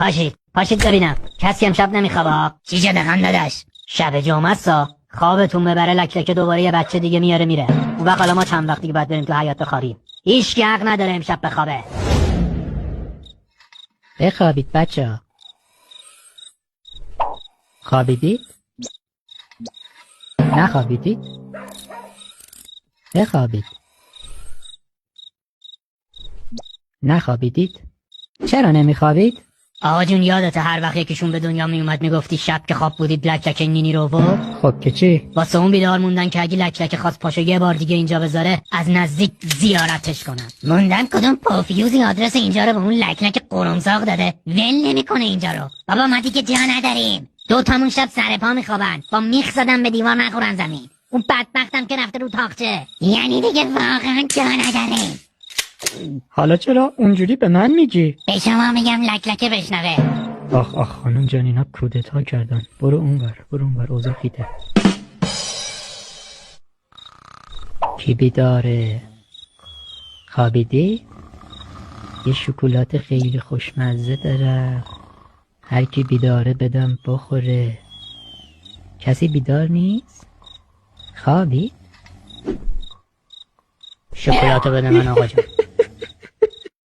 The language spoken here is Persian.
پاشید ببینم کسی امشب نمیخوابه؟ چی شده خانداداش؟ شب جمعه سا خوابتون ببره لک دوباره یه بچه دیگه میاره میره. اون وقت حالا ما چند وقت دیگه باید بریم تو حیاط بخوابیم. هیچ حق نداره امشب بخوابه. بخوابید بچه. خوابیدید؟ نخوابیدید؟ بخوابید. نخوابیدید؟ چرا نمیخوابید؟ آقا جون یادته هر وقت یکیشون به دنیا میومد میگفتی شب که خواب بودید لک نینی رو برد؟ خب که چی؟ واسه اون بیدار موندن که اگه لک خواست پاشو یه بار دیگه اینجا بذاره از نزدیک زیارتش کنن. موندم کدوم پوفیوزی آدرس اینجا رو به اون لک قرمساق داده ول نمیکنه اینجا رو. بابا ما دیگه جا نداریم. دو تامون شب سر پا میخوابن با میخ زدن به دیوار نخورن زمین. اون بدبختم که رفته رو تاقچه. یعنی دیگه واقعا جا نداریم. حالا چرا اونجوری به من میگی؟ به شما میگم لک بشنوه. آخ خانم جان اینا کودتا کردن. برو اونور اوضاع خیته. کی بیداره؟ خوابیدی؟ یه شکلات خیلی خوشمزه داره، هر کی بیداره بدم بخوره. کسی بیدار نیست؟ خوابی؟ شکلاتو بده من آقا جان.